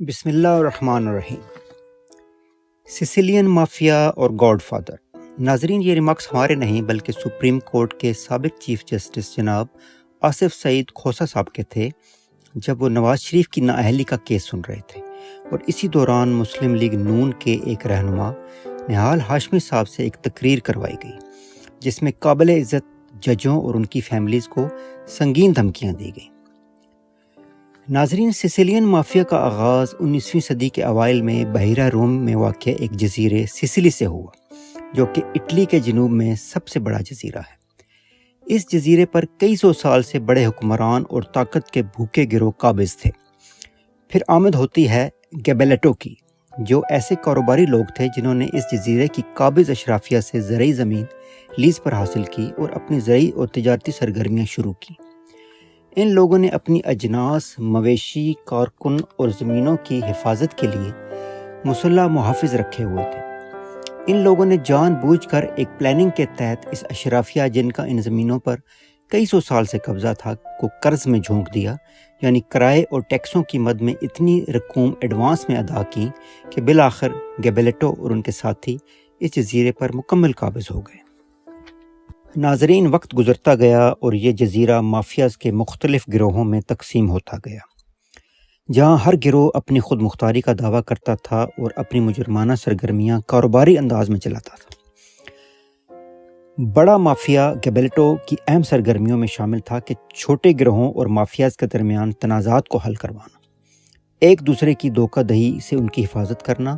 بسم اللہ الرحمن الرحیم۔ سسیلین مافیا اور گاڈ فادر۔ ناظرین، یہ ریمارکس ہمارے نہیں بلکہ سپریم کورٹ کے سابق چیف جسٹس جناب آصف سعید کھوسہ صاحب کے تھے جب وہ نواز شریف کی نااہلی کا کیس سن رہے تھے، اور اسی دوران مسلم لیگ نون کے ایک رہنما نہال ہاشمی صاحب سے ایک تقریر کروائی گئی جس میں قابل عزت ججوں اور ان کی فیملیز کو سنگین دھمکیاں دی گئیں۔ ناظرین، سسیلین مافیا کا آغاز 19ویں صدی کے اوائل میں بحیرہ روم میں واقع ایک جزیرے سسیلی سے ہوا، جو کہ اٹلی کے جنوب میں سب سے بڑا جزیرہ ہے۔ اس جزیرے پر کئی سو سال سے بڑے حکمران اور طاقت کے بھوکے گروہ قابض تھے۔ پھر آمد ہوتی ہے گیبیلیٹو کی، جو ایسے کاروباری لوگ تھے جنہوں نے اس جزیرے کی قابض اشرافیہ سے زرعی زمین لیز پر حاصل کی اور اپنی زرعی اور تجارتی سرگرمیاں شروع کی۔ ان لوگوں نے اپنی اجناس، مویشی، کارکن اور زمینوں کی حفاظت کے لیے مسلح محافظ رکھے ہوئے تھے۔ ان لوگوں نے جان بوجھ کر ایک پلاننگ کے تحت اس اشرافیہ جن کا ان زمینوں پر کئی سو سال سے قبضہ تھا کو قرض میں جھونک دیا، یعنی کرائے اور ٹیکسوں کی مد میں اتنی رقوم ایڈوانس میں ادا کی کہ بالآخر گیبیلیٹو اور ان کے ساتھی اس جزیرے پر مکمل قابض ہو گئے۔ ناظرین، وقت گزرتا گیا اور یہ جزیرہ مافیاز کے مختلف گروہوں میں تقسیم ہوتا گیا، جہاں ہر گروہ اپنی خود مختاری کا دعویٰ کرتا تھا اور اپنی مجرمانہ سرگرمیاں کاروباری انداز میں چلاتا تھا۔ بڑا مافیا گیبیلیٹو کی اہم سرگرمیوں میں شامل تھا کہ چھوٹے گروہوں اور مافیاز کے درمیان تنازعات کو حل کروانا، ایک دوسرے کی دھوکہ دہی سے ان کی حفاظت کرنا،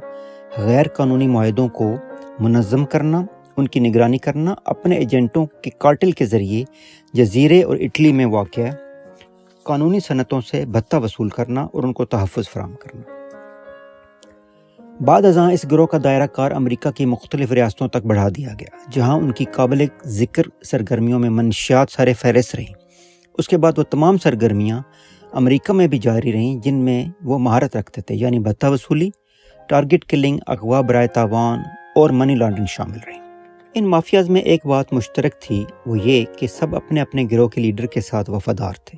غیر قانونی معاہدوں کو منظم کرنا، ان کی نگرانی کرنا، اپنے ایجنٹوں کے کارٹل کے ذریعے جزیرے اور اٹلی میں واقع قانونی صنعتوں سے بھتہ وصول کرنا اور ان کو تحفظ فراہم کرنا۔ بعد ازاں اس گروہ کا دائرہ کار امریکہ کی مختلف ریاستوں تک بڑھا دیا گیا، جہاں ان کی قابل ذکر سرگرمیوں میں منشیات سر فہرست رہیں۔ اس کے بعد وہ تمام سرگرمیاں امریکہ میں بھی جاری رہیں جن میں وہ مہارت رکھتے تھے، یعنی بھتہ وصولی، ٹارگٹ کلنگ، اغوا برائے تاوان اور منی لانڈرنگ شامل رہیں۔ ان مافیاز میں ایک بات مشترک تھی، وہ یہ کہ سب اپنے اپنے گروہ کے لیڈر کے ساتھ وفادار تھے،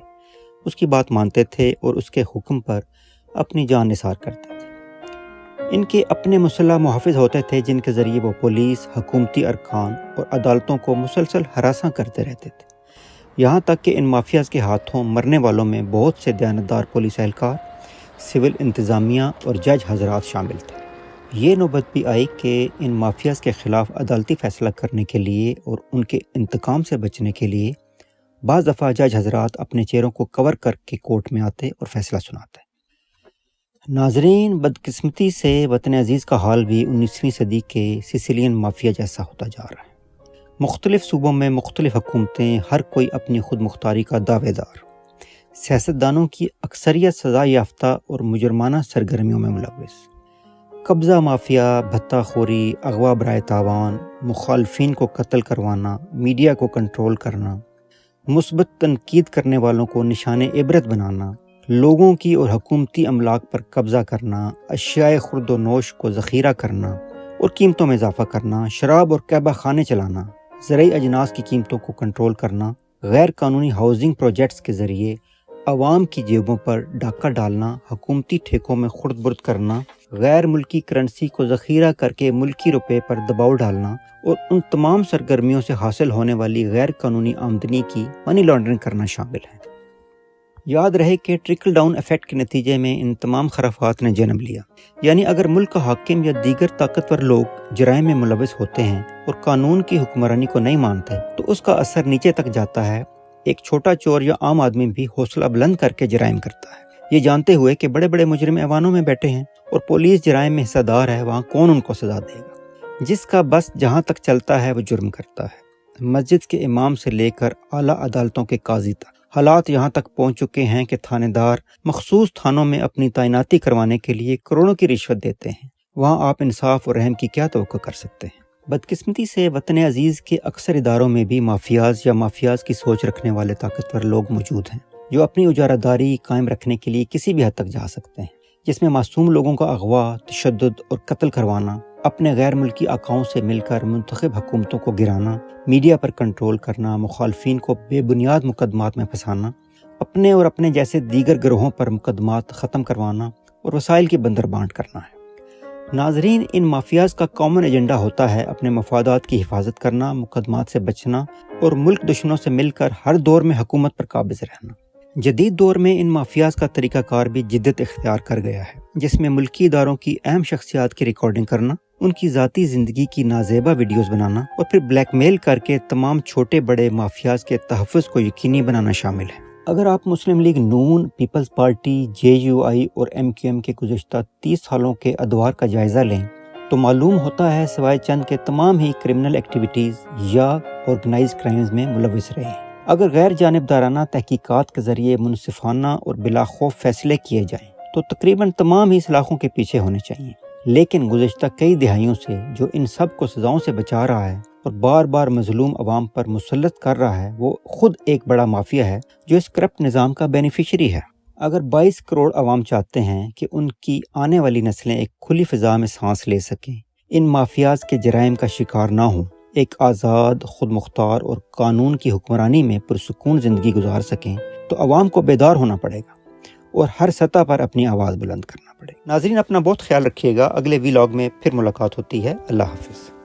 اس کی بات مانتے تھے اور اس کے حکم پر اپنی جان نثار کرتے تھے۔ ان کے اپنے مسلح محافظ ہوتے تھے جن کے ذریعے وہ پولیس، حکومتی ارکان اور عدالتوں کو مسلسل ہراساں کرتے رہتے تھے، یہاں تک کہ ان مافیاز کے ہاتھوں مرنے والوں میں بہت سے دیانتدار پولیس اہلکار، سول انتظامیہ اور جج حضرات شامل تھے۔ یہ نوبت بھی آئی کہ ان مافیاز کے خلاف عدالتی فیصلہ کرنے کے لیے اور ان کے انتقام سے بچنے کے لیے بعض دفعہ جج حضرات اپنے چہروں کو کور کر کے کورٹ میں آتے اور فیصلہ سناتے۔ ناظرین، بدقسمتی سے وطن عزیز کا حال بھی 19ویں صدی کے سسیلین مافیا جیسا ہوتا جا رہا ہے۔ مختلف صوبوں میں مختلف حکومتیں، ہر کوئی اپنی خود مختاری کا دعوے دار، سیاستدانوں کی اکثریت سزا یافتہ اور مجرمانہ سرگرمیوں میں ملوث۔ قبضہ مافیا، بھتہ خوری، اغوا برائے تاوان، مخالفین کو قتل کروانا، میڈیا کو کنٹرول کرنا، مثبت تنقید کرنے والوں کو نشان عبرت بنانا، لوگوں کی اور حکومتی املاک پر قبضہ کرنا، اشیاء خورد و نوش کو ذخیرہ کرنا اور قیمتوں میں اضافہ کرنا، شراب اور قہبہ خانے چلانا، زرعی اجناس کی قیمتوں کو کنٹرول کرنا، غیر قانونی ہاؤسنگ پروجیکٹس کے ذریعے عوام کی جیبوں پر ڈاکہ ڈالنا، حکومتی ٹھیکوں میں خرد برد کرنا، غیر ملکی کرنسی کو ذخیرہ کر کے ملکی روپے پر دباؤ ڈالنا اور ان تمام سرگرمیوں سے حاصل ہونے والی غیر قانونی آمدنی کی منی لانڈرنگ کرنا شامل ہے۔ یاد رہے کہ ٹرکل ڈاؤن ایفیکٹ کے نتیجے میں ان تمام خرافات نے جنم لیا، یعنی اگر ملک کا حاکم یا دیگر طاقتور لوگ جرائم میں ملوث ہوتے ہیں اور قانون کی حکمرانی کو نہیں مانتے تو اس کا اثر نیچے تک جاتا ہے۔ ایک چھوٹا چور یا عام آدمی بھی حوصلہ بلند کر کے جرائم کرتا ہے، یہ جانتے ہوئے کہ بڑے بڑے مجرم ایوانوں میں بیٹھے ہیں اور پولیس جرائم میں حصہ دار ہے، وہاں کون ان کو سزا دے گا۔ جس کا بس جہاں تک چلتا ہے وہ جرم کرتا ہے۔ مسجد کے امام سے لے کر اعلیٰ عدالتوں کے قاضی تک حالات یہاں تک پہنچ چکے ہیں کہ تھانے دار مخصوص تھانوں میں اپنی تعیناتی کروانے کے لیے کروڑوں کی رشوت دیتے ہیں، وہاں آپ انصاف اور رحم کی کیا توقع کر سکتے ہیں؟ بدقسمتی سے وطن عزیز کے اکثر اداروں میں بھی مافیاز یا مافیاز کی سوچ رکھنے والے طاقتور لوگ موجود ہیں، جو اپنی اجارہ داری قائم رکھنے کے لیے کسی بھی حد تک جا سکتے ہیں، جس میں معصوم لوگوں کا اغوا، تشدد اور قتل کروانا، اپنے غیر ملکی آقاؤں سے مل کر منتخب حکومتوں کو گرانا، میڈیا پر کنٹرول کرنا، مخالفین کو بے بنیاد مقدمات میں پھنسانا، اپنے اور اپنے جیسے دیگر گروہوں پر مقدمات ختم کروانا، اور وسائل کی بندر بانٹ کرنا ہے۔ ناظرین، ان مافیاز کا کامن ایجنڈا ہوتا ہے اپنے مفادات کی حفاظت کرنا، مقدمات سے بچنا اور ملک دشمنوں سے مل کر ہر دور میں حکومت پر قابض رہنا۔ جدید دور میں ان مافیاز کا طریقہ کار بھی جدت اختیار کر گیا ہے، جس میں ملکی اداروں کی اہم شخصیات کی ریکارڈنگ کرنا، ان کی ذاتی زندگی کی نازیبا ویڈیوز بنانا اور پھر بلیک میل کر کے تمام چھوٹے بڑے مافیاز کے تحفظ کو یقینی بنانا شامل ہے۔ اگر آپ مسلم لیگ نون، پیپلز پارٹی، JUI اور MQM کے گزشتہ 30 سالوں کے ادوار کا جائزہ لیں تو معلوم ہوتا ہے سوائے چند کے تمام ہی کرمنل ایکٹیویٹیز یا آرگنائز کرائمز میں ملوث رہے ہیں۔ اگر غیر جانبدارانہ تحقیقات کے ذریعے منصفانہ اور بلا خوف فیصلے کیے جائیں تو تقریباً تمام ہی سلاخوں کے پیچھے ہونے چاہیے، لیکن گزشتہ کئی دہائیوں سے جو ان سب کو سزاؤں سے بچا رہا ہے اور بار بار مظلوم عوام پر مسلط کر رہا ہے، وہ خود ایک بڑا مافیا ہے جو اس کرپٹ نظام کا بینیفیشری ہے۔ اگر 22 کروڑ عوام چاہتے ہیں کہ ان کی آنے والی نسلیں ایک کھلی فضا میں سانس لے سکیں، ان مافیاز کے جرائم کا شکار نہ ہوں، ایک آزاد، خود مختار اور قانون کی حکمرانی میں پرسکون زندگی گزار سکیں، تو عوام کو بیدار ہونا پڑے گا اور ہر سطح پر اپنی آواز بلند کرنا پڑے گا۔ ناظرین، اپنا بہت خیال رکھیے گا۔ اگلے ویلاگ میں پھر ملاقات ہوتی ہے۔ اللہ حافظ۔